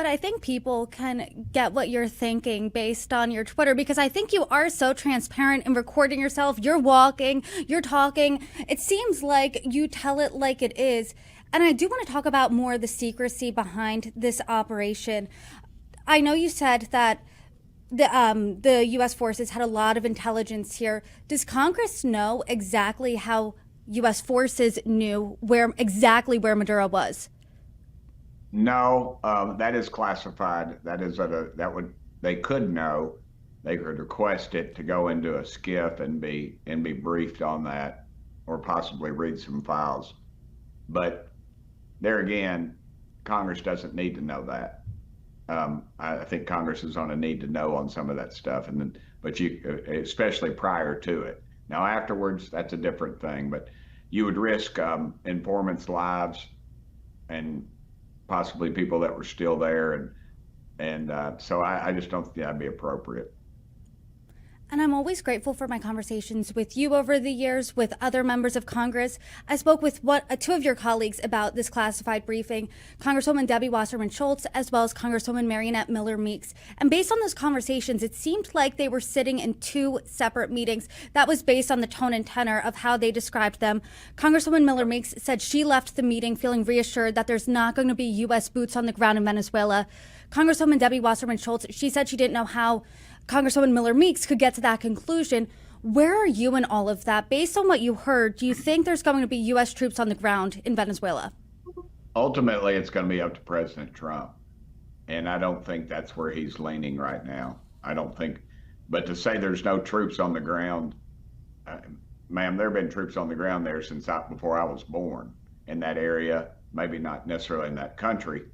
But I think people can get what you're thinking based on your Twitter because I think you are so transparent in recording yourself. You're walking, you're talking. It seems like you tell it like it is. And I do want to talk about more the secrecy behind this operation. I know you said that the U.S. forces had a lot of intelligence here. Does Congress know exactly how U.S. forces knew where Maduro was? No, that is classified. They could know. They could request it to go into a skiff and be briefed on that, or possibly read some files. But there again, Congress doesn't need to know that. I think Congress is on a need to know on some of that stuff, and then, but you, especially prior to it. Now afterwards, that's a different thing. But you would risk informants' lives and possibly people that were still there, and so I just don't think that'd be appropriate. And I'm always grateful for my conversations with you over the years, with other members of Congress. I spoke with two of your colleagues about this classified briefing, Congresswoman Debbie Wasserman Schultz, as well as Congresswoman Marionette Miller Meeks. And based on those conversations, it seemed like they were sitting in two separate meetings. That was based on the tone and tenor of how they described them. Congresswoman Miller Meeks said she left the meeting feeling reassured that there's not going to be U.S. boots on the ground in Venezuela. Congresswoman Debbie Wasserman Schultz, she said she didn't know how Congresswoman Miller Meeks could get to that conclusion. Where are you in all of that? Based on what you heard, do you think there's going to be U.S. troops on the ground in Venezuela? Ultimately, it's going to be up to President Trump, and I don't think that's where he's leaning right now. I don't think, but to say there's no troops on the ground, ma'am, there have been troops on the ground there before I was born in that area. Maybe not necessarily in that country,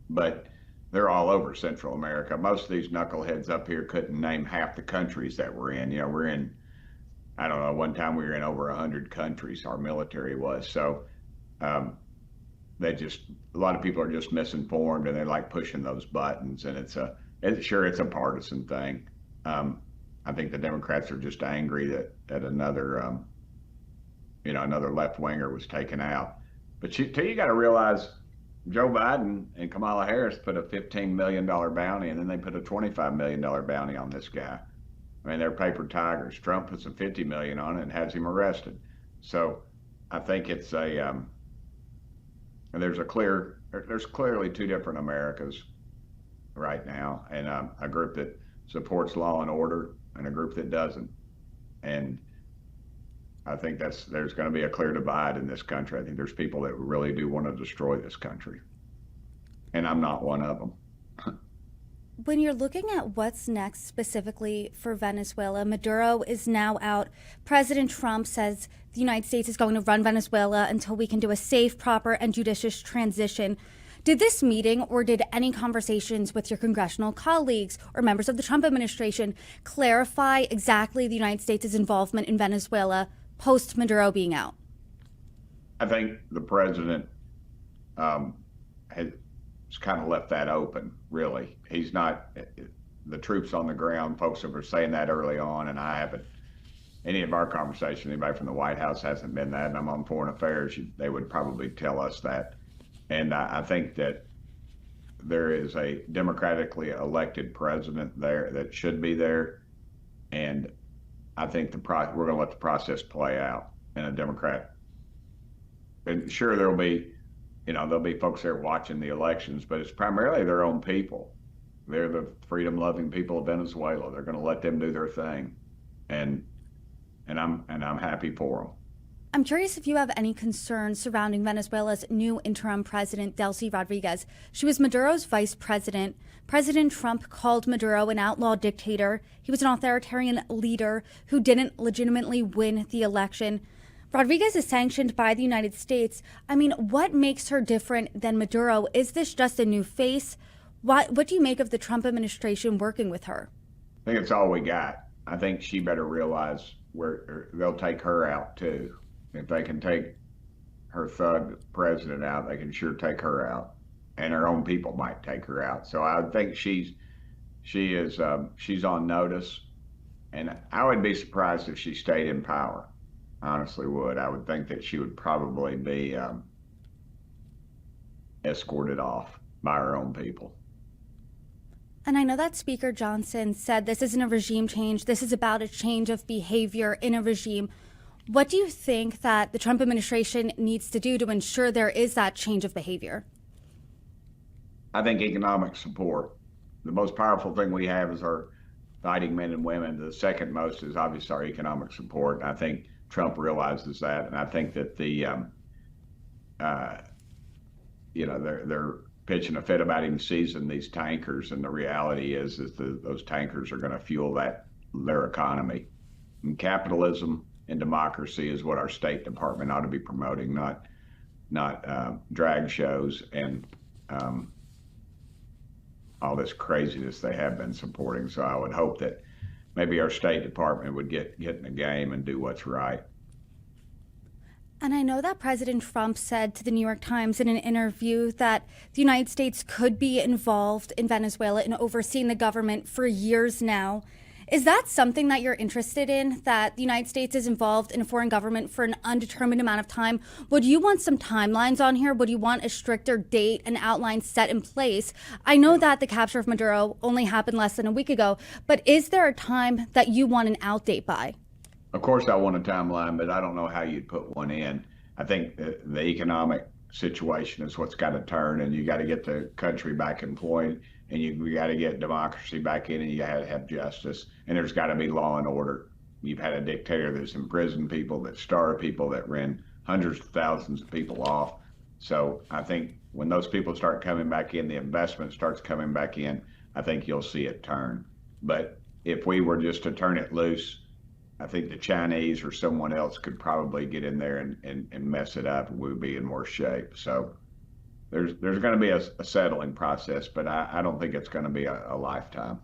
but they're all over Central America. Most of these knuckleheads up here couldn't name half the countries that we're in. You know, we're in, I don't know, one time we were in over 100 countries, our military was. So um, a lot of people are just misinformed, and they like pushing those buttons. And it's a partisan thing. I think the Democrats are just angry that another left winger was taken out. But you got to realize, Joe Biden and Kamala Harris put a $15 million bounty, and then they put a $25 million bounty on this guy. I mean, they're paper tigers. Trump puts a $50 million on it and has him arrested. So I think there's clearly two different Americas right now, and a group that supports law and order and a group that doesn't. And I think there's going to be a clear divide in this country. I think there's people that really do want to destroy this country, and I'm not one of them. When you're looking at what's next specifically for Venezuela, Maduro is now out. President Trump says the United States is going to run Venezuela until we can do a safe, proper, and judicious transition. Did this meeting or did any conversations with your congressional colleagues or members of the Trump administration clarify exactly the United States' involvement in Venezuela post-Maduro being out? I think the president has kind of left that open, really. He's not, the troops on the ground, folks that were saying that early on, and I haven't, any of our conversations, anybody from the White House hasn't been that, and I'm on foreign affairs, they would probably tell us that. And I think that there is a democratically elected president there that should be there, and I think we're going to let the process play out in a Democrat. And sure, there'll be folks there watching the elections, but it's primarily their own people. They're the freedom-loving people of Venezuela. They're going to let them do their thing, and I'm happy for them. I'm curious if you have any concerns surrounding Venezuela's new interim president, Delcy Rodriguez. She was Maduro's vice president. President Trump called Maduro an outlaw dictator. He was an authoritarian leader who didn't legitimately win the election. Rodriguez is sanctioned by the United States. I mean, what makes her different than Maduro? Is this just a new face? What do you make of the Trump administration working with her? I think it's all we got. I think she better realize where they'll take her out too. If they can take her thug president out, they can sure take her out, and her own people might take her out. So I think she's on notice, and I would be surprised if she stayed in power. I honestly would. I would think that she would probably be escorted off by her own people. And I know that Speaker Johnson said this isn't a regime change, this is about a change of behavior in a regime. What do you think that the Trump administration needs to do to ensure there is that change of behavior? I think economic support. The most powerful thing we have is our fighting men and women. The second most is obviously our economic support. And I think Trump realizes that. And I think that they're pitching a fit about him seizing these tankers. And the reality is those tankers are going to fuel their economy. And capitalism and democracy is what our State Department ought to be promoting, not drag shows and all this craziness they have been supporting. So I would hope that maybe our State Department would get in the game and do what's right. And I know that President Trump said to the New York Times in an interview that the United States could be involved in Venezuela and overseeing the government for years now. Is that something that you're interested in, that the United States is involved in a foreign government for an undetermined amount of time? Would you want some timelines on here? Would you want a stricter date and outline set in place? I know that the capture of Maduro only happened less than a week ago, but is there a time that you want an out date by? Of course, I want a timeline, but I don't know how you'd put one in. I think the economic situation is what's got to turn, and you got to get the country back employed, and you got to get democracy back in, and you got to have justice, and there's got to be law and order. You've had a dictator that's imprisoned people, that starved people, that ran hundreds of thousands of people off. So I think when those people start coming back in, the investment starts coming back in, I think you'll see it turn. But if we were just to turn it loose, I think the Chinese or someone else could probably get in there and mess it up, and we would be in worse shape. So there's going to be a settling process, but I don't think it's going to be a lifetime.